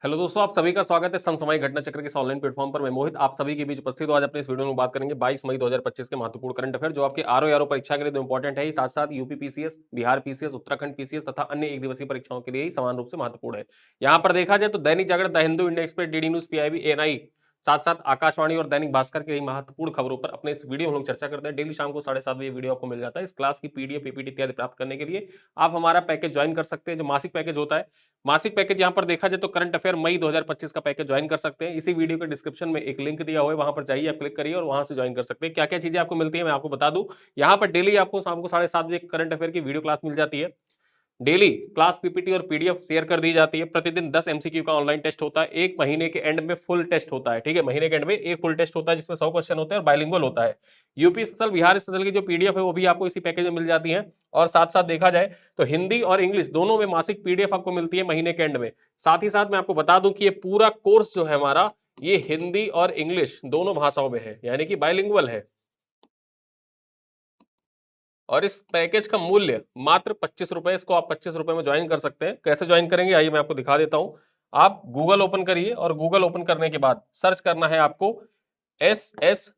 Hello दोस्तों, आप सभी का स्वागत है समसामयिक घटना चक्र के इस ऑनलाइन प्लेटफॉर्म पर। मैं मोहित आप सभी के बीच उपस्थित हूं। आज अपने इस वीडियो में बात करेंगे 22 मई 2025 के महत्वपूर्ण करंट अफेयर जो आपके आरओ परीक्षा के लिए तो इंपॉर्टेंट है ही, साथ साथ UP PCS, Bihar PCS, Uttarakhand PCS तथा अन्य एक दिवसीय परीक्षाओं के लिए ही समान रूप से महत्वपूर्ण है। यहाँ पर देखा जाए तो Dainik Jagran, the Hindu, India Express, DD news, PIB, ANI, साथ साथ आकाशवाणी और दैनिक भास्कर की महत्वपूर्ण खबरों पर अपने इस वीडियो में हम लोग चर्चा करते हैं। डेली शाम को 7:30 बजे वीडियो आपको मिल जाता है। इस क्लास की पीडीएफ, पीपीटी इत्यादि प्राप्त करने के लिए आप हमारा पैकेज ज्वाइन कर सकते हैं, जो मासिक पैकेज होता है। मासिक पैकेज यहाँ पर देखा जाए तो करंट अफेयर मई 2025 का पैकेज ज्वाइन कर सकते हैं। इसी वीडियो के डिस्क्रिप्शन में एक लिंक दिया हुआ है, वहां पर जाइए, आप क्लिक करिए और वहां से ज्वाइन कर सकते हैं। क्या क्या चीजें आपको मिलती है मैं आपको बता दूं। यहाँ पर डेली आपको शाम को 7:30 बजे करंट अफेयर की वीडियो क्लास मिल जाती है। डेली क्लास पीपीटी और पीडीएफ शेयर कर दी जाती है। प्रतिदिन 10 एमसीक्यू का ऑनलाइन टेस्ट होता है। एक महीने के एंड में फुल टेस्ट होता है। ठीक है, महीने के एंड में एक फुल टेस्ट होता है जिसमें 100 क्वेश्चन होते हैं और बाइलिंगुअल होता है। यूपी स्पेशल, बिहार स्पेशल की जो पीडीएफ है वो भी आपको इसी पैकेज में मिल जाती है। और साथ साथ देखा जाए तो हिंदी और इंग्लिश दोनों में मासिक पीडीएफ आपको मिलती है महीने के एंड में। साथ ही साथ मैं आपको बता दूं कि ये पूरा कोर्स जो है हमारा, ये हिंदी और इंग्लिश दोनों भाषाओं में है, यानी कि बाइलिंगुअल है। और इस पैकेज का मूल्य मात्र 25 रुपए। इसको आप 25 रुपए में ज्वाइन कर सकते हैं। कैसे ज्वाइन करेंगे आइए मैं आपको दिखा देता हूं। आप गूगल ओपन करिए और गूगल ओपन करने के बाद सर्च करना है आपको SSGCP,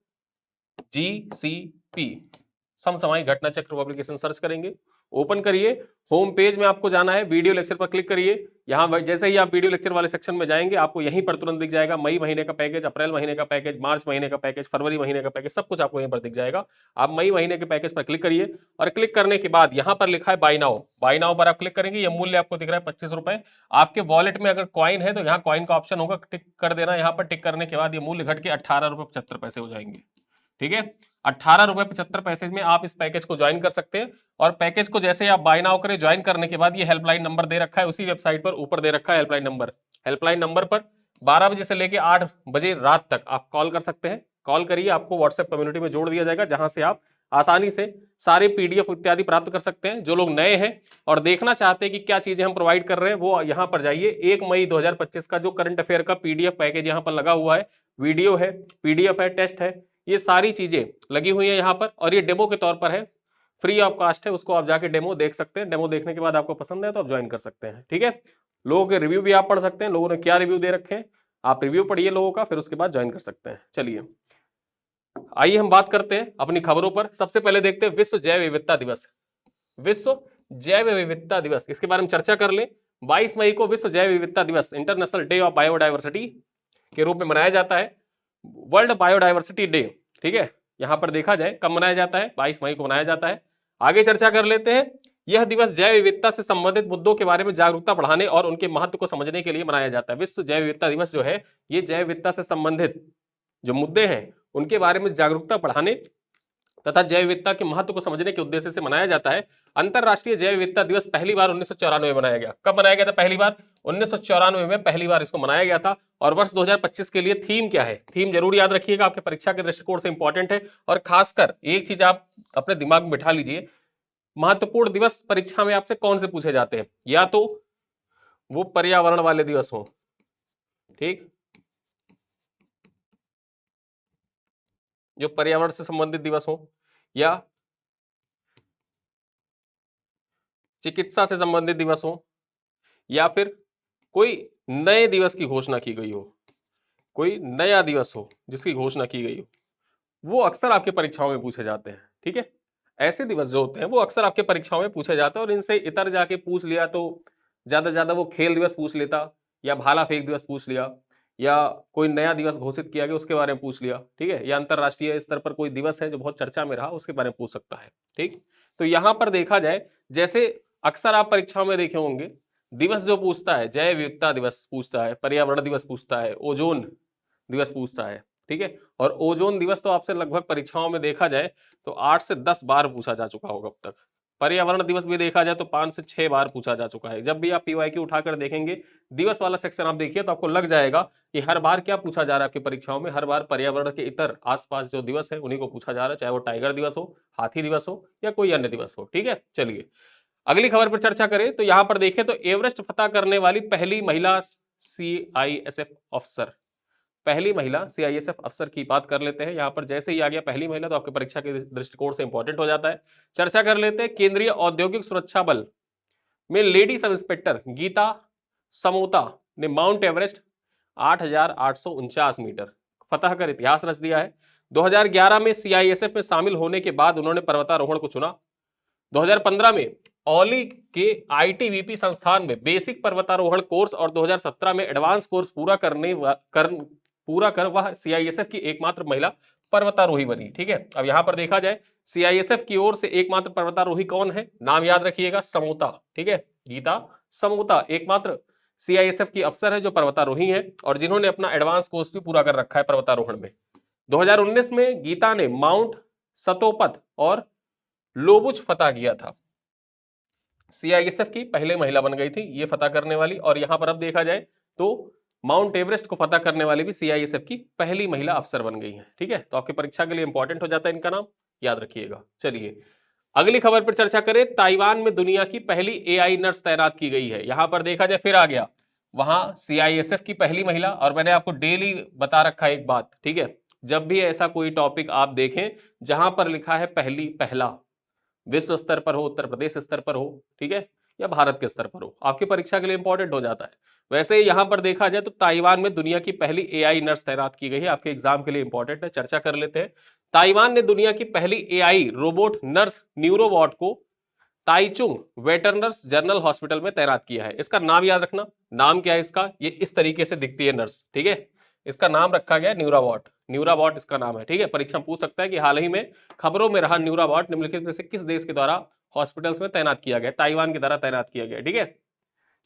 समसामयिक घटना चक्र पब्लिकेशन सर्च करेंगे। ओपन करिए, होम पेज में आपको जाना है, वीडियो लेक्चर पर क्लिक करिए। यहां जैसे ही आप वीडियो लेक्चर वाले सेक्शन में जाएंगे आपको यहीं पर तुरंत दिख जाएगा मई महीने का पैकेज, अप्रैल महीने का पैकेज, मार्च महीने का पैकेज, फरवरी महीने का पैकेज, सब कुछ आपको यहीं पर दिख जाएगा। आप मई महीने के पैकेज पर क्लिक करिए और क्लिक करने के बाद यहां पर लिखा है बाय नाउ। बाय नाउ पर आप क्लिक करेंगे, ये मूल्य आपको दिख रहा है 25 रुपए। आपके वॉलेट में अगर कॉइन है तो यहाँ कॉइन का ऑप्शन होगा, टिक कर देना। यहाँ पर टिक करने के बाद ये मूल्य घट के 18.75 रुपए हो जाएंगे। ठीक है, 18.75 रुपए में आप इस पैकेज को ज्वाइन कर सकते हैं। और पैकेज को जैसे आप बाय नाउ करें, ज्वाइन करने के बाद ये हेल्पलाइन नंबर दे रखा है उसी वेबसाइट पर, ऊपर दे रखा है हेल्पलाइन नंबर। हेल्पलाइन नंबर पर 12 बजे से लेकर 8 बजे रात तक आप कॉल कर सकते हैं। कॉल करिए, आपको व्हाट्सएप कम्युनिटी में जोड़ दिया जाएगा, जहां से आप आसानी से सारे पीडीएफ इत्यादि प्राप्त कर सकते हैं। जो लोग नए हैं और देखना चाहते हैं कि क्या चीजें हम प्रोवाइड कर रहे हैं, वो यहां पर जाइए। 1 मई 2025 का जो करंट अफेयर का पीडीएफ पैकेज यहां पर लगा हुआ है, वीडियो है, पीडीएफ है, टेस्ट है, ये सारी चीजें लगी हुई है यहाँ पर। और ये डेमो के तौर पर है, फ्री ऑफ कास्ट है। उसको आप जाके डेमो देख सकते हैं। डेमो देखने के बाद आपको पसंद है तो आप ज्वाइन कर सकते हैं। ठीक है, लोगों के रिव्यू भी आप पढ़ सकते हैं, लोगों ने क्या रिव्यू दे रखे हैं, आप रिव्यू पढ़िए लोगों का, फिर उसके बाद ज्वाइन कर सकते हैं। चलिए आइए हम बात करते हैं अपनी खबरों पर। सबसे पहले देखते हैं विश्व जैव विविधता दिवस। विश्व जैव विविधता दिवस, इसके बारे में चर्चा कर ले। 22 मई को विश्व जैव विविधता दिवस, इंटरनेशनल डे ऑफ बायोडाइवर्सिटी के रूप में मनाया जाता है। वर्ल्ड बायोडाइवर्सिटी डे, ठीक है। यहां पर देखा जाए कब मनाया जाता है, 22 मई को मनाया जाता है। आगे चर्चा कर लेते हैं। यह दिवस जैव विविधता से संबंधित मुद्दों के बारे में जागरूकता बढ़ाने और उनके महत्व को समझने के लिए मनाया जाता है। विश्व जैव विविधता दिवस जो है, ये जैव विविधता से संबंधित जो मुद्दे हैं उनके बारे में जागरूकता बढ़ाने तथा जैव विविधता के महत्व को समझने के उद्देश्य से मनाया जाता है। अंतरराष्ट्रीय जैव विविधता दिवस पहली बार 1994 में मनाया गया। कब मनाया गया था पहली बार? 1994 में पहली बार इसको मनाया गया था। और वर्ष 2025 के लिए थीम क्या है, थीम जरूर याद रखिएगा, आपके परीक्षा के दृष्टिकोण से इंपॉर्टेंट है। और खासकर एक चीज आप अपने दिमाग में बिठा लीजिए, महत्वपूर्ण दिवस परीक्षा में आपसे कौन से पूछे जाते हैं? या तो वो पर्यावरण वाले दिवस हो, ठीक, जो पर्यावरण से संबंधित दिवस हो, या चिकित्सा से संबंधित दिवस हो, या फिर कोई नए दिवस की घोषणा की गई हो, कोई नया दिवस हो जिसकी घोषणा की गई हो, वो अक्सर आपके परीक्षाओं में पूछे जाते हैं। ठीक है, ऐसे दिवस जो होते हैं वो अक्सर आपके परीक्षाओं में पूछे जाते हैं। और इनसे इतर जाके पूछ लिया तो ज्यादा से ज्यादा वो खेल दिवस पूछ लेता, या भाला फेंक दिवस पूछ लिया, या कोई नया दिवस घोषित किया गया उसके बारे में पूछ लिया। ठीक है, या अंतरराष्ट्रीय स्तर पर कोई दिवस है जो बहुत चर्चा में रहा उसके बारे में पूछ सकता है। ठीक, तो यहां पर देखा जाए, जैसे अक्सर आप परीक्षाओं में देखे होंगे, दिवस जो पूछता है, जैव विविधता दिवस पूछता है, पर्यावरण दिवस पूछता है, ओजोन दिवस पूछता है। ठीक है, और ओजोन दिवस तो आपसे लगभग परीक्षाओं में देखा जाए तो 8 से 10 बार पूछा जा चुका होगा अब तक। पर्यावरण दिवस भी देखा जाए तो 5 से 6 बार पूछा जा चुका है। जब भी आप पीवाईक्यू उठाकर देखेंगे, दिवस वाला सेक्शन आप देखिए तो आपको लग जाएगा कि हर बार क्या पूछा जा रहा है आपकी परीक्षाओं में, हर बार पर्यावरण के इतर आसपास जो दिवस है उन्हीं को पूछा जा रहा है, चाहे वो टाइगर दिवस हो, हाथी दिवस हो, या कोई अन्य दिवस हो। ठीक है, चलिए अगली खबर पर चर्चा करें तो यहां पर देखें तो एवरेस्ट फतह करने वाली पहली महिला सीआईएसएफ अफसर, पहली महिला सीआईएसएफ अफसर की बात कर लेते हैं। यहां पर जैसे ही आ गया पहली महिला तो आपके परीक्षा के दृष्टिकोण से इंपॉर्टेंट हो जाता है। चर्चा कर लेते हैं। केंद्रीय औद्योगिक सुरक्षा बल में लेडी सब इंस्पेक्टर गीता समोता ने माउंट एवरेस्ट 8,849 मीटर फतह कर इतिहास रच दिया है। 2011 में सीआईएसएफ में शामिल होने के बाद उन्होंने पर्वतारोहण को चुना। 2015 में औली के आईटीबीपी संस्थान में बेसिक पर्वतारोहण कोर्स और 2017 में एडवांस कोर्स पूरा कर वह सीआईएसएफ की एकमात्र महिला पर्वतारोही बनी। ठीक है, अब यहां पर देखा जाए सीआईएसएफ की ओर से एकमात्र पर्वतारोही कौन है, नाम याद रखिएगा, समोता। ठीक है, गीता समोता एकमात्र सीआईएसएफ की अफसर है जो पर्वतारोही है और जिन्होंने अपना एडवांस कोर्स भी पूरा कर रखा है पर्वतारोहण में। 2019 में गीता ने माउंट सतोपत और लोबुच फतह किया था। सीआईएसएफ की पहले महिला बन गई थी ये फतह करने वाली। और यहां पर अब देखा जाए तो माउंट एवरेस्ट को फतह करने वाली भी सीआईएसएफ की पहली महिला अफसर बन गई है। ठीक है, तो आपकी परीक्षा के लिए इंपॉर्टेंट हो जाता है इनका नाम, याद रखिएगा। चलिए अगली खबर पर चर्चा करें। ताइवान में दुनिया की पहली एआई नर्स तैनात की गई है। यहां पर देखा जाए फिर आ गया वहां सीआईएसएफ की पहली महिला। और मैंने आपको डेली बता रखा है एक बात, ठीक है, जब भी ऐसा कोई टॉपिक आप देखें जहां पर लिखा है पहली, पहला, विश्व स्तर पर हो, उत्तर प्रदेश स्तर पर हो, ठीक है, या भारत के स्तर पर हो, आपकी परीक्षा के लिए इंपॉर्टेंट हो जाता है। वैसे ही यहां पर देखा जाए तो ताइवान में दुनिया की पहली एआई नर्स तैनात की गई है, आपके एग्जाम के लिए इंपॉर्टेंट है, चर्चा कर लेते हैं। ताइवान ने दुनिया की पहली एआई रोबोट नर्स न्यूरोबॉट को ताइचुंग वेटरनर्स जनरल हॉस्पिटल में तैनात किया है। इसका नाम याद रखना, नाम क्या है इसका, ये इस तरीके से दिखती है नर्स। ठीक है, इसका नाम रखा गया न्यूराबॉट, न्यूराबॉट इसका नाम है। ठीक है, परीक्षा पूछ सकता है कि हाल ही में खबरों में रहा न्यूराबॉट निम्नलिखित में से किस देश के द्वारा हॉस्पिटल्स में तैनात किया गया, ताइवान के द्वारा तैनात किया गया। ठीक है,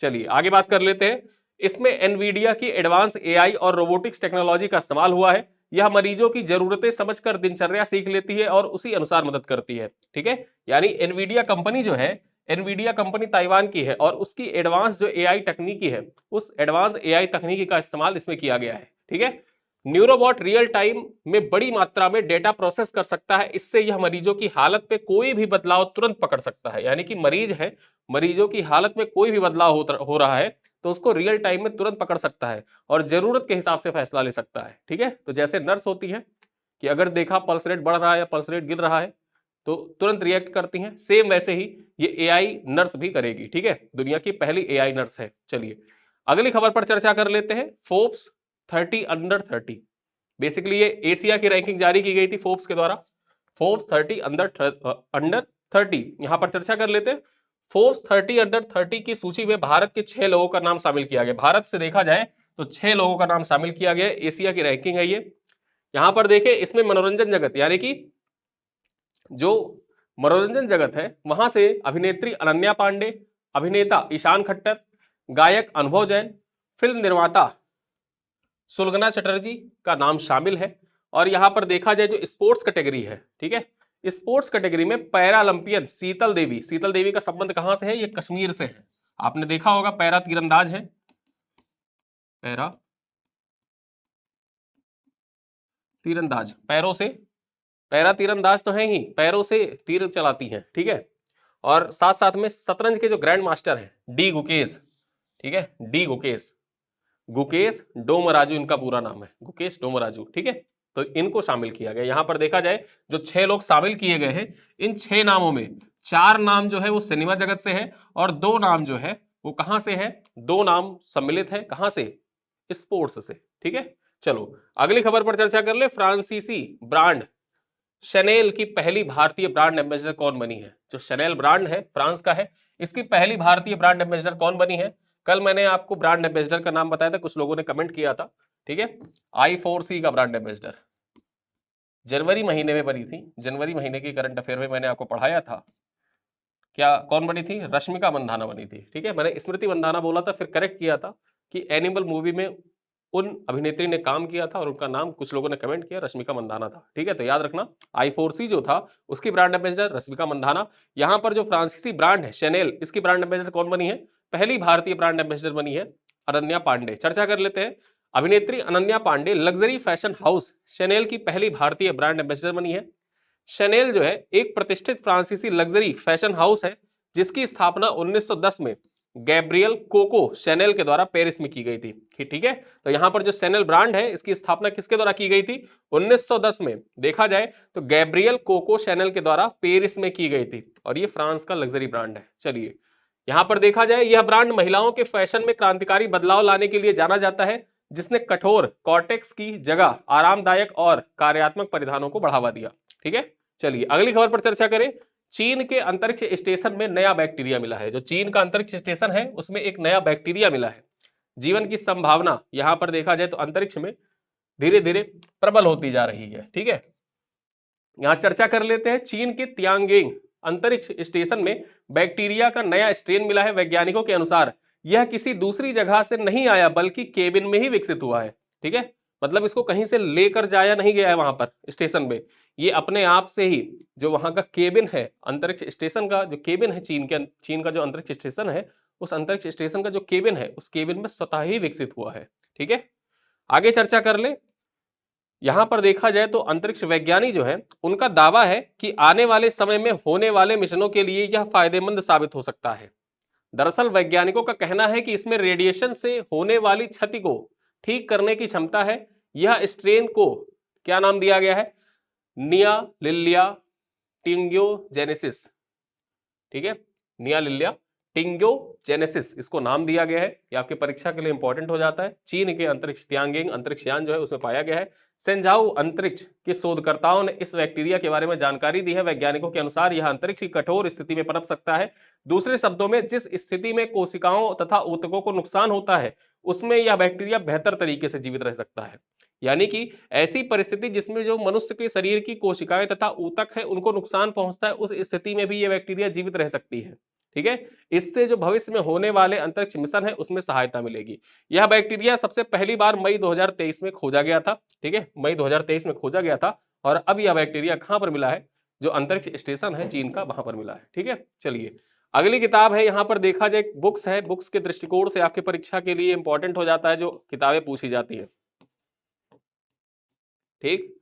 चलिए आगे बात कर लेते हैं। इसमें एनवीडिया की एडवांस एआई और रोबोटिक्स टेक्नोलॉजी का इस्तेमाल हुआ है। यह मरीजों की जरूरतें समझकर दिनचर्या सीख लेती है और उसी अनुसार मदद करती है। ठीक है, यानी एनवीडिया कंपनी जो है, एनवीडिया कंपनी ताइवान की है और उसकी एडवांस जो एआई तकनीकी है, उस एडवांस एआई तकनीकी का इस्तेमाल इसमें किया गया है। ठीक है, न्यूरोबॉट रियल टाइम में बड़ी मात्रा में डेटा प्रोसेस कर सकता है। इससे यह मरीजों की हालत पे कोई भी बदलाव तुरंत पकड़ सकता है। यानी कि मरीज है, मरीजों की हालत में कोई भी बदलाव हो रहा है तो उसको रियल टाइम में तुरंत पकड़ सकता है और जरूरत के हिसाब से फैसला ले सकता है। ठीक है, तो जैसे नर्स होती है कि अगर देखा पल्स रेट बढ़ रहा है या पल्स रेट गिर रहा है तो तुरंत रिएक्ट करती हैं, सेम वैसे ही ये एआई नर्स भी करेगी। ठीक है, दुनिया की पहली एआई नर्स है। चलिए अगली खबर पर चर्चा कर लेते हैं। फोर्ब्स 30 अंडर 30, बेसिकली ये एशिया की रैंकिंग जारी की गई थी फोर्ब्स के द्वारा। फोर्ब्स 30 अंडर 30 यहां पर चर्चा कर लेते हैं। फोर्ब्स 30 अंडर 30 की सूची में भारत के 6 लोगों का नाम शामिल किया गया। भारत से देखा जाए तो 6 लोगों का नाम शामिल किया गया। एशिया की रैंकिंग है ये। यहां पर देखें, इसमें मनोरंजन जगत यानी कि जो मनोरंजन जगत है वहां से अभिनेत्री अनन्या पांडे, अभिनेता ईशान खट्टर, गायक अनुभव जैन, फिल्म निर्माता सुलगना चटर्जी का नाम शामिल है। और यहां पर देखा जाए जो स्पोर्ट्स कैटेगरी है, ठीक है, स्पोर्ट्स कैटेगरी में पैरा ओलंपियन शीतल देवी, शीतल देवी का संबंध कहां से है, ये कश्मीर से है। आपने देखा होगा पैरा तीरंदाज है, पैरा तीरंदाज, पैरों से, पैरा तीरंदाज तो है ही, पैरों से तीर चलाती हैं। ठीक है, और साथ साथ में शतरंज के जो ग्रैंड मास्टर हैं डी गुकेश, ठीक है, डी गुकेश, गुकेश डोमराजू इनका पूरा नाम है, गुकेश डोमराजू। ठीक है, तो इनको शामिल किया गया। यहां पर देखा जाए जो 6 लोग शामिल किए गए हैं, इन 6 नामों में 4 नाम जो है वो सिनेमा जगत से है और 2 नाम जो है वो कहां से है, 2 नाम सम्मिलित है कहां से, स्पोर्ट्स से। ठीक है, चलो अगली खबर पर चर्चा कर ले। फ्रांसीसी ब्रांड शनेल की पहली भारतीय ब्रांड एम्बेसडर कौन बनी है। जो शनेल ब्रांड है फ्रांस का है, इसकी पहली भारतीय ब्रांड एम्बेसडर कौन बनी है। कल मैंने आपको ब्रांड एम्बेसडर का नाम बताया था, कुछ लोगों ने कमेंट किया था। ठीक है, I4C का ब्रांड एम्बेसडर जनवरी महीने में बनी थी। जनवरी महीने की करंट अफेयर में मैंने आपको पढ़ाया था, क्या कौन बनी थी, रश्मिका मंदाना बनी थी। ठीक है, मैंने स्मृति मंदाना बोला था, फिर करेक्ट किया था कि एनिमल मूवी में उन अभिनेत्री ने काम किया था और उनका नाम कुछ लोगों ने कमेंट किया, रश्मिका मंदाना था। ठीक है, तो याद रखना I4C जो था उसकी ब्रांड एम्बेसडर रश्मिका मंदाना। यहां पर जो फ्रांसीसी ब्रांड है शनेल, इसकी ब्रांड एम्बेसडर कौन बनी है, पहली भारतीय ब्रांड एम्बेसडर बनी है अनन्या पांडे। चर्चा कर लेते हैं। अभिनेत्री Ananya Pandey luxury fashion house Chanel की पहली भारतीय ब्रांड एम्बेसडर बनी है। शनेल जो है एक प्रतिष्ठित फ्रांसीसी लग्जरी फैशन हाउस है जिसकी स्थापना 1910 में गैब्रियल कोको शैनेल के द्वारा पेरिस में की गई थी। ठीक है, तो यहां पर जो शैनेल ब्रांड है इसकी स्थापना किसके द्वारा की गई थी, 1910 में। देखा जाए तो गैब्रियल कोको शैनेल के द्वारा पेरिस में की गई थी और ये फ्रांस का लग्जरी ब्रांड है। चलिए यहां पर देखा जाए यह ब्रांड महिलाओं के फैशन में क्रांतिकारी बदलाव लाने के लिए जाना जाता है, जिसने कठोर कॉर्टेक्स की जगह आरामदायक और कार्यात्मक परिधानों को बढ़ावा दिया। ठीक है, चलिए अगली खबर पर चर्चा करें। चीन के अंतरिक्ष स्टेशन में नया बैक्टीरिया मिला है। जो चीन का अंतरिक्ष स्टेशन है उसमें एक नया बैक्टीरिया मिला है। जीवन की संभावना यहां पर देखा जाए तो अंतरिक्ष में धीरे धीरे प्रबल होती जा रही है। ठीक है, यहां चर्चा कर लेते हैं। चीन के तियांगेंग अंतरिक्ष स्टेशन में बैक्टीरिया का नया स्ट्रेन मिला है। वैज्ञानिकों के अनुसार यह किसी दूसरी जगह से नहीं आया बल्कि केबिन में ही विकसित हुआ है। ठीक है, मतलब इसको कहीं से लेकर जाया नहीं गया है वहां पर स्टेशन में, ये अपने आप से ही जो वहां का केबिन है, अंतरिक्ष स्टेशन का जो केबिन है, चीन का जो अंतरिक्ष स्टेशन है, उस अंतरिक्ष स्टेशन का जो केबिन है उस केबिन में स्वतः ही विकसित हुआ है। ठीक है, आगे चर्चा कर ले। यहां पर देखा जाए तो अंतरिक्ष वैज्ञानिक जो है उनका दावा है कि आने वाले समय में होने वाले मिशनों के लिए यह फायदेमंद साबित हो सकता है। दरअसल वैज्ञानिकों का कहना है कि इसमें रेडिएशन से होने वाली क्षति को ठीक करने की क्षमता है। यह स्ट्रेन को क्या नाम दिया गया है? निया लिलिया टिंग्योजेनेसिस। ठीक है, निया लिलिया टिंग्योजेनेसिस इसको नाम दिया गया है। ये आपके परीक्षा के लिए इंपॉर्टेंट हो जाता है। चीन के अंतरिक्ष तियांगेंग अंतरिक्ष यान जो है उसमें पाया गया है। सेंजाऊ अंतरिक्ष के शोधकर्ताओं ने इस बैक्टीरिया के बारे में जानकारी दी है। वैज्ञानिकों के अनुसार यह अंतरिक्ष की कठोर स्थिति में पनप सकता है। दूसरे शब्दों में जिस स्थिति में कोशिकाओं तथा ऊतकों को नुकसान होता है उसमें यह बैक्टीरिया बेहतर तरीके से जीवित रह सकता है। यानी कि ऐसी परिस्थिति जिसमें जो मनुष्य के शरीर की कोशिकाएं तथा ऊतक है उनको नुकसान पहुंचता है, उस स्थिति में भी यह बैक्टीरिया जीवित रह सकती है। ठीक है, इससे जो भविष्य में होने वाले अंतरिक्ष मिशन है उसमें सहायता मिलेगी। यह बैक्टीरिया सबसे पहली बार मई 2023 में खोजा गया था। ठीक है, मई 2023 में खोजा गया था और अब यह बैक्टीरिया कहां पर मिला है? जो अंतरिक्ष स्टेशन है चीन का, वहां पर मिला है। ठीक है, चलिए अगली किताब है। यहां पर देखा जाए बुक्स है, बुक्स के दृष्टिकोण से आपके परीक्षा के लिए इंपॉर्टेंट हो जाता है जो किताबें पूछी जाती है। ठीक,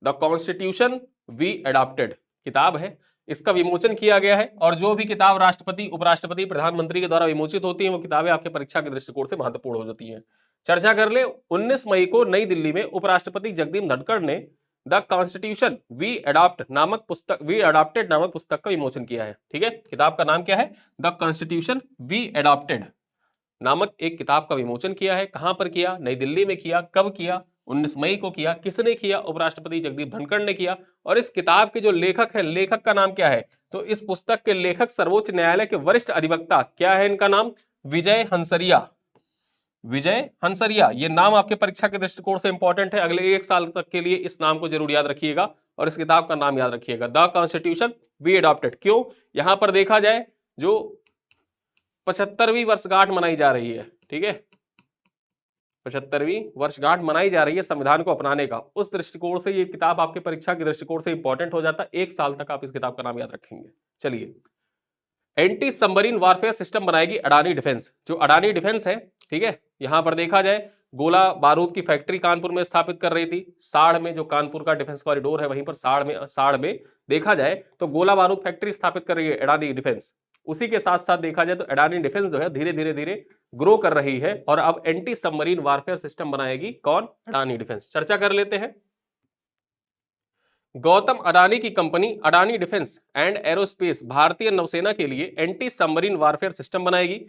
द कॉन्स्टिट्यूशन वी अडॉप्टेड किताब है, इसका विमोचन किया गया है। और जो भी किताब राष्ट्रपति, उपराष्ट्रपति, प्रधानमंत्री के द्वारा विमोचित होती है वो किताबें आपके परीक्षा के दृष्टिकोण से महत्वपूर्ण हो जाती हैं। चर्चा कर ले। 19 मई को नई दिल्ली में उपराष्ट्रपति जगदीप धनखड़ ने द कॉन्स्टिट्यूशन वी अडॉप्टेड नामक पुस्तक का विमोचन किया है। ठीक है, किताब का नाम क्या है? द कॉन्स्टिट्यूशन वी अडॉप्टेड नामक एक किताब का विमोचन किया है। कहां पर किया? नई दिल्ली में किया। कब किया? 19 मई को किया। किसने किया? उपराष्ट्रपति जगदीप धनखड़ ने किया। और इस किताब के जो लेखक है, लेखक का नाम क्या है? तो इस पुस्तक के लेखक सर्वोच्च न्यायालय के वरिष्ठ अधिवक्ता, क्या है इनका नाम? विजय हंसरिया। विजय हंसरिया, ये नाम आपके परीक्षा के दृष्टिकोण से इंपॉर्टेंट है। अगले 1 साल तक के लिए इस नाम को जरूर याद रखिएगा और इस किताब का नाम याद रखिएगा, द कॉन्स्टिट्यूशन वी अडॉप्टेड। क्यों? यहां पर देखा जाए जो 75वीं वर्षगांठ मनाई जा रही है। ठीक है, 75वीं वर्षगांठ मनाई जा रही है संविधान को अपनाने का। उस दृष्टिकोण से ये किताब आपके परीक्षा के दृष्टिकोण से इंपॉर्टेंट हो जाता है। 1 साल तक आप इस किताब का नाम याद रखेंगे। चलिए, एंटी सबमरीन वारफेयर सिस्टम बनाएगी अडानी डिफेंस। जो अडानी डिफेंस है, ठीक है, यहां पर देखा जाए गोला बारूद की फैक्ट्री कानपुर में स्थापित कर रही थी। साड़ में जो कानपुर का डिफेंस कॉरिडोर है वहीं पर साड़ में देखा जाए तो गोला बारूद फैक्ट्री स्थापित कर रही है अडानी डिफेंस। उसी के साथ साथ देखा जाए तो अडानी डिफेंस जो है धीरे धीरे धीरे ग्रो कर रही है और अब एंटी सबमरीन वारफेयर सिस्टम बनाएगी। कौन? अडानी डिफेंस। चर्चा कर लेते हैं। गौतम अडानी की company Adani defence and aerospace भारतीय नौसेना के लिए एंटी सबमरीन वारफेयर सिस्टम बनाएगी।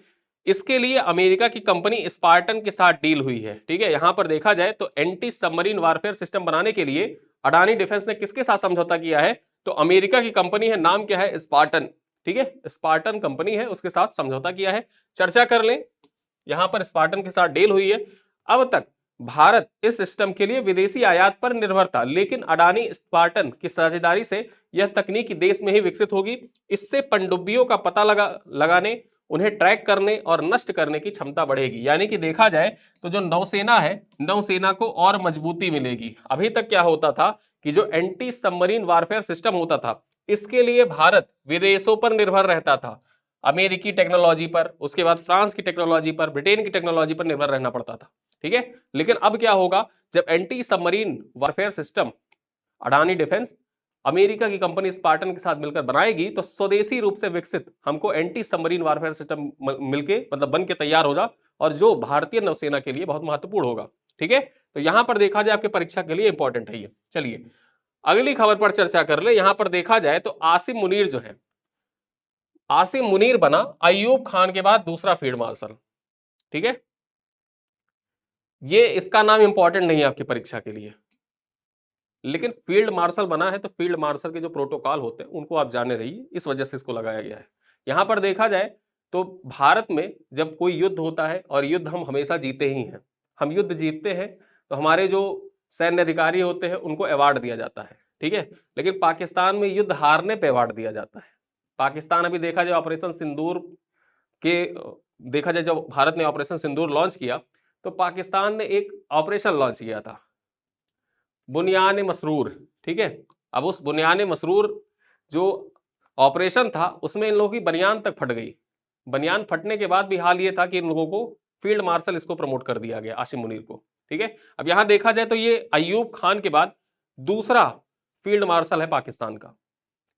इसके लिए अमेरिका की कंपनी स्पार्टन के साथ डील हुई है। ठीक है, यहां पर देखा जाए तो एंटी सबमरीन वारफेयर सिस्टम बनाने के लिए अडानी डिफेंस ने किसके साथ समझौता किया है? तो अमेरिका की कंपनी है, नाम क्या है? स्पार्टन। ठीक है, स्पार्टन कंपनी है, उसके साथ समझौता किया है। चर्चा कर लें, यहां पर स्पार्टन के साथ डील हुई है। अब तक भारत इस सिस्टम के लिए विदेशी आयात पर निर्भर था, लेकिन अडानी स्पार्टन की साझेदारी से यह तकनीक देश में ही विकसित होगी। इससे पनडुब्बियों का पता लगाने, उन्हें ट्रैक करने और नष्ट करने की क्षमता बढ़ेगी। यानी कि देखा जाए तो जो नौसेना है, नौसेना को और मजबूती मिलेगी। अभी तक क्या होता था कि जो एंटी सबमरीन वारफेयर सिस्टम होता था इसके लिए भारत विदेशों पर निर्भर रहता था, अमेरिकी टेक्नोलॉजी पर, उसके बाद फ्रांस की टेक्नोलॉजी पर, ब्रिटेन की टेक्नोलॉजी पर निर्भर रहना पड़ता था। ठीक है, लेकिन अब क्या होगा? जब anti submarine warfare system Adani defence America की कंपनी स्पार्टन के साथ मिलकर बनाएगी तो स्वदेशी रूप से विकसित हमको एंटी सबमरीन वारफेयर सिस्टम मिलके मतलब बन के तैयार होगा और जो भारतीय नौसेना के लिए बहुत महत्वपूर्ण होगा। ठीक है, तो यहां पर देखा जाए आपके परीक्षा के लिए इंपॉर्टेंट है ये। चलिए अगली खबर पर चर्चा कर ले। यहां पर देखा जाए तो आसिम मुनीर जो है, आसिम मुनीर बना अय्यूब खान के बाद दूसरा फील्ड मार्शल। ठीक है, ये इसका नाम इंपॉर्टेंट नहीं है आपकी परीक्षा के लिए, लेकिन फील्ड मार्शल बना है तो फील्ड मार्शल के जो प्रोटोकॉल होते हैं उनको आप जाने रहिए, इस वजह से इसको लगाया गया है। यहां पर देखा जाए तो भारत में जब कोई युद्ध होता है, और युद्ध हम हमेशा जीते ही हैं, हम युद्ध जीतते हैं तो हमारे जो सैन्य अधिकारी होते हैं उनको अवार्ड दिया जाता है। ठीक है, लेकिन पाकिस्तान में युद्ध हारने पे अवार्ड दिया जाता है। पाकिस्तान अभी देखा जाए ऑपरेशन सिंदूर के देखा जाए जब भारत ने ऑपरेशन सिंदूर लॉन्च किया तो पाकिस्तान ने एक ऑपरेशन लॉन्च किया था, बुनियान मसरूर। ठीक है, अब उस बुनियान मसरूर जो ऑपरेशन था उसमें इन लोगों की बनियान तक फट गई। बनियान फटने के बाद भी हाल ये था कि इन लोगों को फील्ड मार्शल इसको प्रमोट कर दिया गया, आसिम मुनीर को। ठीक है, अब यहां देखा जाए तो ये अय्यूब खान के बाद दूसरा फील्ड मार्शल है पाकिस्तान का।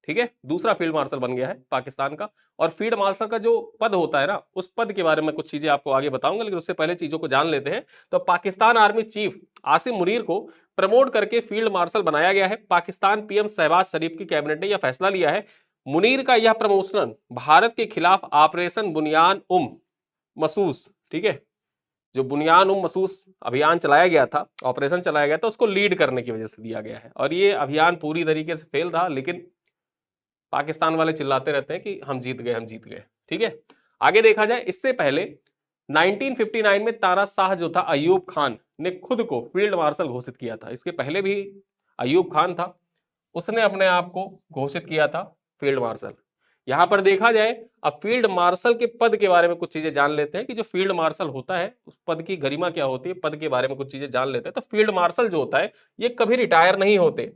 ठीक है, दूसरा फील्ड मार्शल बन गया है पाकिस्तान का। और फील्ड मार्शल का जो पद होता है ना, उस पद के बारे में कुछ चीजें आपको आगे बताऊंगा, लेकिन उससे पहले चीजों को जान लेते हैं। तो पाकिस्तान आर्मी चीफ आसिम मुनीर को प्रमोट करके फील्ड मार्शल बनाया गया है। पाकिस्तान पीएम शहबाज शरीफ की कैबिनेट ने यह फैसला लिया है। मुनीर का यह प्रमोशन भारत के खिलाफ ऑपरेशन बुनियान मसूस, ठीक है, जो बुनियान मसूस अभियान चलाया गया था, ऑपरेशन चलाया गया था, उसको लीड करने की वजह से दिया गया है। और ये अभियान पूरी तरीके से फेल रहा, लेकिन पाकिस्तान वाले चिल्लाते रहते हैं कि हम जीत गए, हम जीत गए। ठीक है, आगे देखा जाए, इससे पहले 1959 में तानाशाह जो था अय्यूब खान ने खुद को फील्ड मार्शल घोषित किया था। इसके पहले भी अय्यूब खान था, उसने अपने आप को घोषित किया था फील्ड मार्शल। यहां पर देखा जाए, अब फील्ड मार्शल के पद के बारे में कुछ चीजें जान लेते हैं कि जो फील्ड मार्शल होता है उस पद की गरिमा क्या होती है, पद के बारे में कुछ चीजें जान लेते हैं। तो फील्ड मार्शल जो होता है ये कभी रिटायर नहीं होते।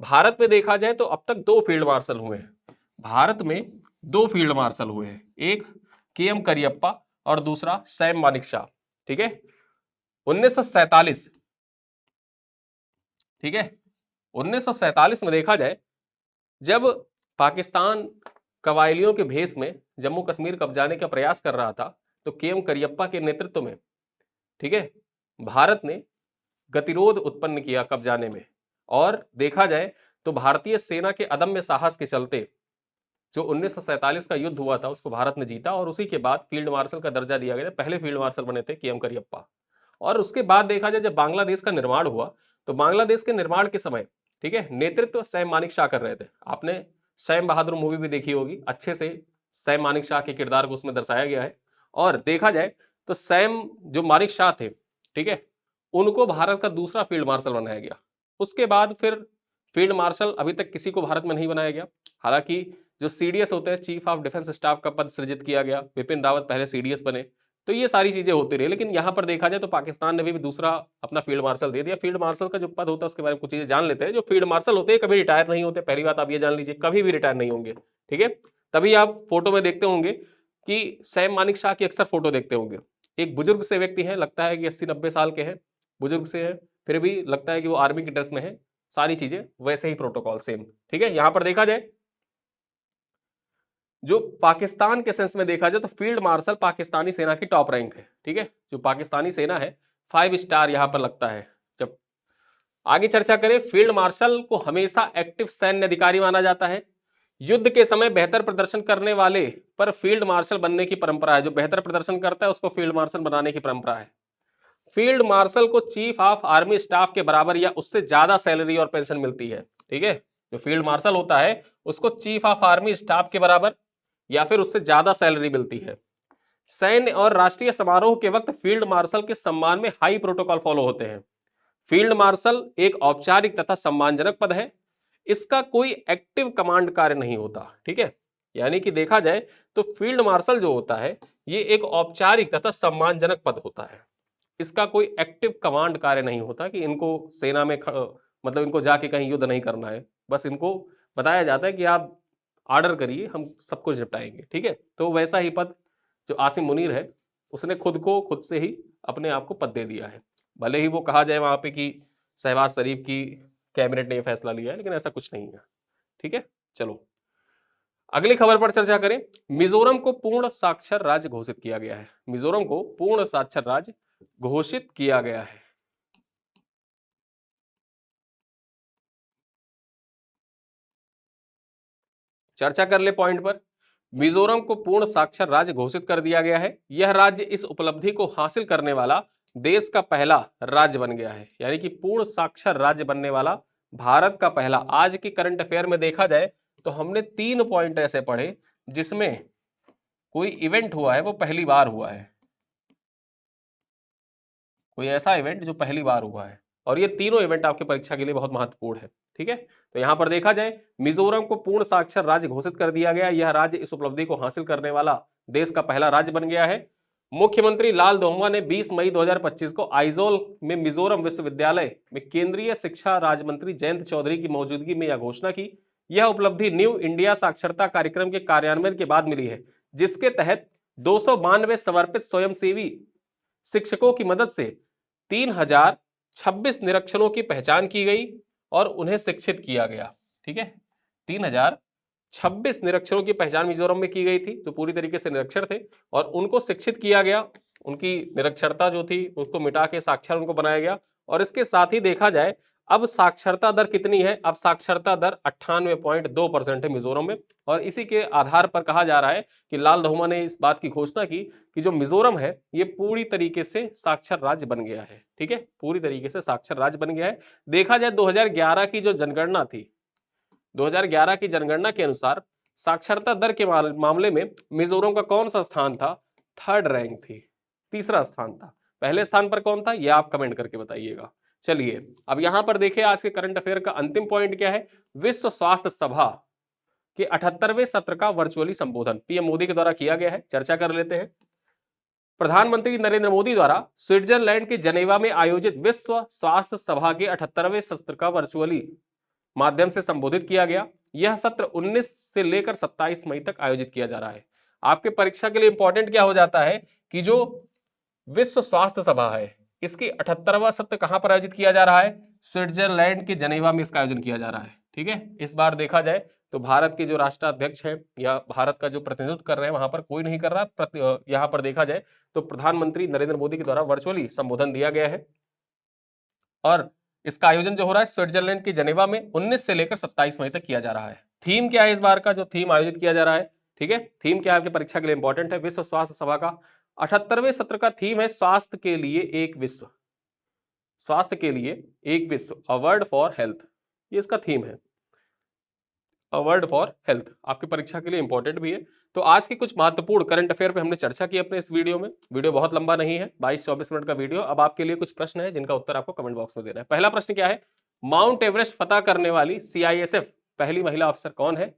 भारत में देखा जाए तो अब तक दो फील्ड मार्शल हुए हैं, भारत में दो फील्ड मार्शल हुए हैं, एक केएम करियप्पा और दूसरा सैम मानिकशॉ। ठीक है, 1947, ठीक है, 1947 में देखा जाए जब पाकिस्तान कबायलियों के भेष में जम्मू कश्मीर कब्जाने का प्रयास कर रहा था, तो केएम करियप्पा के नेतृत्व में, ठीक है, भारत ने गतिरोध उत्पन्न किया कब्जाने में। और देखा जाए तो भारतीय सेना के अदम्य साहस के चलते जो 1947 का युद्ध हुआ था उसको भारत ने जीता, और उसी के बाद फील्ड मार्शल का दर्जा दिया गया। पहले फील्ड मार्शल बने थे केएम करियप्पा। और उसके बाद देखा जाए जब बांग्लादेश का निर्माण हुआ, तो बांग्लादेश के निर्माण के समय, ठीक है, नेतृत्व सैम मानिकशॉ कर रहे थे। आपने सैम बहादुर मूवी भी देखी होगी, अच्छे से सैम मानिकशॉ के किरदार को उसमें दर्शाया गया है। और देखा जाए तो सैम जो मानिकशॉ थे, ठीक है, उनको भारत का दूसरा फील्ड मार्शल बनाया गया। उसके बाद फिर फील्ड मार्शल अभी तक किसी को भारत में नहीं बनाया गया। हालांकि जो सीडीएस होते हैं, चीफ ऑफ डिफेंस स्टाफ का पद सृजित किया गया, विपिन रावत पहले सीडीएस बने। तो ये सारी चीजें होती रही, लेकिन यहां पर देखा जाए तो पाकिस्तान ने भी दूसरा अपना फील्ड मार्शल दे दिया। फील्ड मार्शल का जो पद होता है उसके बारे में कुछ चीजें जान लेते हैं। जो फील्ड मार्शल होते हैं कभी रिटायर नहीं होते, पहली बात आप ये जान लीजिए, कभी भी रिटायर नहीं होंगे। ठीक है, तभी आप फोटो में देखते होंगे कि सैम मानिकशॉ की अक्सर फोटो देखते होंगे, एक बुजुर्ग से व्यक्ति है, लगता है कि 80-90 साल के हैं, बुजुर्ग से है, फिर भी लगता है कि वो आर्मी की ड्रेस में है। सारी चीजें वैसे ही, प्रोटोकॉल सेम। ठीक है, यहां पर देखा जाए जो पाकिस्तान के सेंस में देखा जाए तो फील्ड मार्शल पाकिस्तानी सेना की टॉप रैंक है। ठीक है, जो पाकिस्तानी सेना है 5 स्टार यहां पर लगता है। जब आगे चर्चा करें, फील्ड मार्शल को हमेशा एक्टिव सैन्य अधिकारी माना जाता है। युद्ध के समय बेहतर प्रदर्शन करने वाले पर फील्ड मार्शल बनने की परंपरा है। जो बेहतर प्रदर्शन करता है उसको फील्ड मार्शल बनाने की परंपरा है। फील्ड मार्शल को चीफ ऑफ आर्मी स्टाफ के बराबर या उससे ज्यादा सैलरी और पेंशन मिलती है। ठीक है, जो फील्ड मार्शल होता है उसको चीफ ऑफ आर्मी स्टाफ के बराबर या फिर उससे ज्यादा सैलरी मिलती है। सैन्य और राष्ट्रीय समारोह के वक्त फील्ड मार्शल के सम्मान में हाई प्रोटोकॉल फॉलो होते हैं। फील्ड मार्शल एक औपचारिक तथा सम्मानजनक पद है, इसका कोई एक्टिव कमांड कार्य नहीं होता। ठीक है, यानी कि देखा जाए तो फील्ड मार्शल जो होता है ये एक औपचारिक तथा सम्मानजनक पद होता है, इसका कोई एक्टिव कमांड कार्य नहीं होता कि इनको सेना में मतलब इनको जाके कहीं युद्ध नहीं करना है। बस इनको बताया जाता है कि आप ऑर्डर करिए, हम सब कुछ निपटाएंगे। ठीक है, तो वैसा ही पद जो आसिम मुनीर है उसने खुद को खुद से ही अपने आप को पद दे दिया है। भले ही वो कहा जाए वहां पे कि शहबाज शरीफ की कैबिनेट ने यह फैसला लिया है, लेकिन ऐसा कुछ नहीं है। ठीक है, चलो अगली खबर पर चर्चा करें। मिजोरम को पूर्ण साक्षर राज्य घोषित किया गया है। मिजोरम को पूर्ण साक्षर राज्य घोषित किया गया है। चर्चा कर ले पॉइंट पर। मिजोरम को पूर्ण साक्षर राज्य घोषित कर दिया गया है। यह राज्य इस उपलब्धि को हासिल करने वाला देश का पहला राज्य बन गया है, यानी कि पूर्ण साक्षर राज्य बनने वाला भारत का पहला। आज की करंट अफेयर में देखा जाए तो हमने 3 पॉइंट ऐसे पढ़े जिसमें कोई इवेंट हुआ है वो पहली बार हुआ है, कोई ऐसा इवेंट जो पहली बार हुआ है, और ये तीनों इवेंट आपके परीक्षा के लिए बहुत महत्वपूर्ण है। ठीक है, तो यहां पर देखा जाए मिजोरम को पूर्ण साक्षर राज्य घोषित कर दिया गया। यह राज्य इस उपलब्धि को हासिल करने वाला देश का पहला राज्य बन गया है। मुख्यमंत्री लाल धोंगमा ने 20 मई 2025 को आइजोल में मिजोरम विश्वविद्यालय में केंद्रीय शिक्षा राज्य मंत्री जयंत चौधरी की मौजूदगी में यह घोषणा की। यह उपलब्धि न्यू इंडिया साक्षरता कार्यक्रम के कार्यान्वयन के बाद मिली है, जिसके तहत 292 समर्पित स्वयंसेवी शिक्षकों की मदद से 3026 निरीक्षणों की पहचान की गई और उन्हें शिक्षित किया गया। ठीक है, 3026 निरीक्षणों की पहचान मिजोरम में की गई थी जो पूरी तरीके से निरक्षर थे, और उनको शिक्षित किया गया। उनकी निरक्षरता जो थी उसको मिटा के साक्षर उनको बनाया गया। और इसके साथ ही देखा जाए अब साक्षरता दर कितनी है, अब साक्षरता दर 98.2% है मिजोरम में। और इसी के आधार पर कहा जा रहा है कि लाल धोमा ने इस बात की घोषणा की कि जो मिजोरम है ये पूरी तरीके से साक्षर राज्य बन गया है। ठीक है, पूरी तरीके से साक्षर राज्य बन गया है। देखा जाए 2011 की जो जनगणना थी, 2011 की जनगणना के अनुसार साक्षरता दर के मामले में मिजोरम का कौन सा स्थान था? 3rd रैंक थी, तीसरा स्थान था। पहले स्थान पर कौन था ये आप कमेंट करके बताइएगा। चलिए अब यहां पर देखिए आज के करंट अफेयर का अंतिम पॉइंट क्या है। विश्व स्वास्थ्य सभा के 78वें सत्र का वर्चुअली संबोधन पीएम मोदी के द्वारा किया गया है, चर्चा कर लेते हैं। प्रधानमंत्री नरेंद्र मोदी द्वारा स्विट्जरलैंड के जनेवा में आयोजित विश्व स्वास्थ्य सभा के 78वें सत्र का वर्चुअली माध्यम से संबोधित किया गया। यह सत्र 19 से लेकर 27 मई तक आयोजित किया जा रहा है। आपके परीक्षा के लिए इंपॉर्टेंट क्या हो जाता है कि जो विश्व स्वास्थ्य सभा है इसकी 78वां सत्र कहां पर आयोजित किया जा रहा है? स्विट्जरलैंड के जनेवा में इसका आयोजन किया जा रहा है। ठीक है, इस बार देखा जाए तो भारत के जो राष्ट्राध्यक्ष है या भारत का जो प्रतिनिधित्व कर रहे हैं वहां पर कोई नहीं कर रहा। यहां पर देखा जाए तो प्रधानमंत्री नरेंद्र मोदी के द्वारा वर्चुअली संबोधन दिया गया है, और इसका आयोजन जो हो रहा है स्विट्जरलैंड की जनेवा में 19 से लेकर 27 मई तक किया जा रहा है। थीम क्या है इस बार का जो थीम आयोजित किया जा रहा है? ठीक है, थीम क्या है आपकी परीक्षा के लिए इंपॉर्टेंट है। विश्व स्वास्थ्य सभा का 78वें सत्र का थीम है स्वास्थ्य के लिए एक विश्व, स्वास्थ्य के लिए एक विश्व, अ वर्ड फॉर हेल्थ, ये इसका थीम है, अ वर्ड फॉर हेल्थ। आपकी परीक्षा के लिए इंपॉर्टेंट भी है। तो आज की कुछ महत्वपूर्ण करंट अफेयर पे हमने चर्चा की अपने इस वीडियो में। वीडियो बहुत लंबा नहीं है, 22-24 मिनट का वीडियो। अब आपके लिए कुछ प्रश्न है जिनका उत्तर आपको कमेंट बॉक्स में देना है। पहला प्रश्न क्या है? माउंट एवरेस्ट फतह करने वाली सीआईएसएफ पहली महिला अफसर कौन है?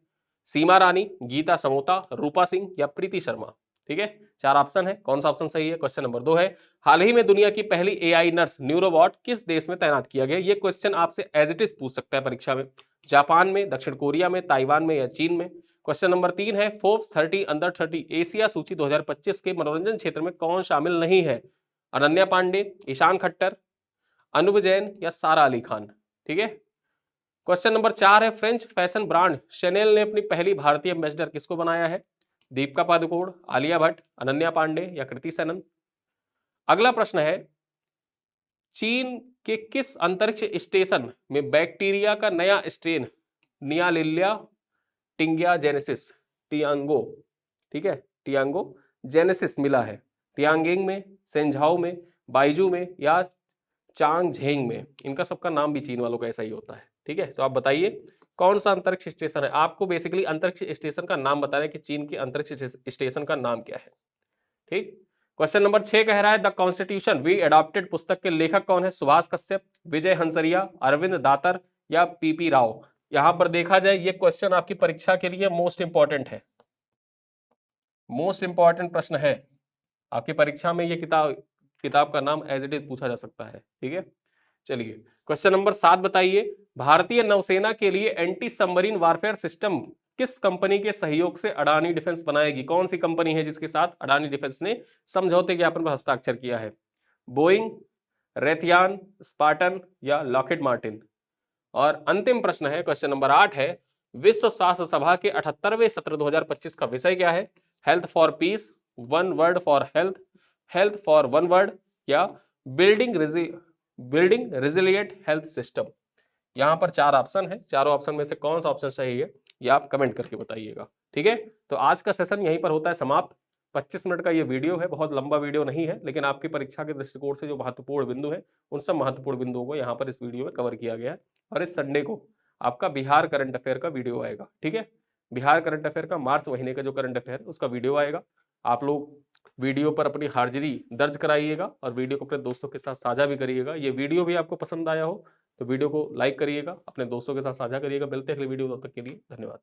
सीमा रानी, गीता समोता, रूपा सिंह या प्रीति शर्मा? ठीक है, 4 ऑप्शन है, कौन सा ऑप्शन सही है? क्वेश्चन नंबर 2 है, हाल ही में दुनिया की पहली एआई नर्स न्यूरोबॉट किस देश में तैनात किया गया? ये क्वेश्चन आपसे एज इट इज पूछ सकता है परीक्षा में। जापान में, दक्षिण कोरिया में, ताइवान में या चीन में? क्वेश्चन नंबर 3 है, फोर्ब्स 30 अंडर 30 एशिया सूची 2025 के मनोरंजन क्षेत्र में कौन शामिल नहीं है? अनन्या पांडे, ईशान खट्टर, अनुभव जैन या सारा अली खान? ठीक है, क्वेश्चन नंबर 4 है, फ्रेंच फैशन ब्रांड शनेल ने अपनी पहली भारतीय एम्बेसडर किसको बनाया है? दीपिका पादुकोण, आलिया भट्ट, अनन्या पांडे या कृति सेनन? अगला प्रश्न है, चीन के किस अंतरिक्ष स्टेशन में बैक्टीरिया का नया स्ट्रेन नियालिल्या टिंगिया जेनेसिस टियांगो, ठीक है, टियांगो जेनेसिस मिला है? तियांगिंग में, सेंझाओ में, बाइजू में या चांगझेंग में? इनका सबका नाम भी चीन वालों का ऐसा ही होता है। ठीक है, तो आप बताइए कौन सा अंतरिक्ष स्टेशन है? आपको बेसिकली अंतरिक्ष स्टेशन का नाम बताना है कि चीन के अंतरिक्ष स्टेशन का नाम क्या है। ठीक, क्वेश्चन नंबर 6 कह रहा है, द कॉन्स्टिट्यूशन वी अडॉप्टेड पुस्तक के लेखक कौन है? सुभाष कश्यप, विजय हंसरिया, अरविंद दातर या पीपी राव? यहां पर देखा जाए ये क्वेश्चन आपकी परीक्षा के लिए मोस्ट इंपॉर्टेंट है, मोस्ट इंपॉर्टेंट प्रश्न है आपकी परीक्षा में। ये किताब का नाम एज इट इज पूछा जा सकता है। ठीक है, चलिए क्वेश्चन नंबर 7 बताइए, भारतीय नौसेना के लिए एंटी सबमरीन वारफेयर सिस्टम किस कंपनी के सहयोग से अडानी डिफेंस बनाएगी? कौन सी कंपनी है जिसके साथ अडानी डिफेंस ने समझौते ज्ञापन पर हस्ताक्षर किया है? बोइंग, रेथियान, स्पार्टन या लॉकहीड मार्टिन? और अंतिम प्रश्न है, क्वेश्चन नंबर 8 है, विश्व स्वास्थ्य सभा के 78वें सत्र 2025 का विषय क्या है? Health for piece, one word for health, health for one word या बिल्डिंग रिजिलिएंट हेल्थ सिस्टम? यहां पर 4 ऑप्शन है, चारों ऑप्शन में से कौन सा ऑप्शन सही है ये आप कमेंट करके बताइएगा। ठीक है, तो आज का सेशन यहीं पर होता है समाप्त। 25 मिनट का ये वीडियो है, बहुत लंबा वीडियो नहीं है, लेकिन आपकी परीक्षा के दृष्टिकोण से जो महत्वपूर्ण बिंदु है, उन सब महत्वपूर्ण बिंदुओं को यहाँ पर इस वीडियो में कवर किया गया है। और इस संडे को आपका बिहार करंट अफेयर का वीडियो आएगा। ठीक है, बिहार करंट अफेयर का मार्च महीने का जो करंट अफेयर उसका वीडियो आएगा। आप लोग वीडियो पर अपनी हाजिरी दर्ज कराइएगा और वीडियो को अपने दोस्तों के साथ साझा भी करिएगा। ये वीडियो भी आपको पसंद आया हो तो वीडियो को लाइक करिएगा, अपने दोस्तों के साथ साझा करिएगा। मिलते हैं अगले वीडियो, तब तक के लिए धन्यवाद।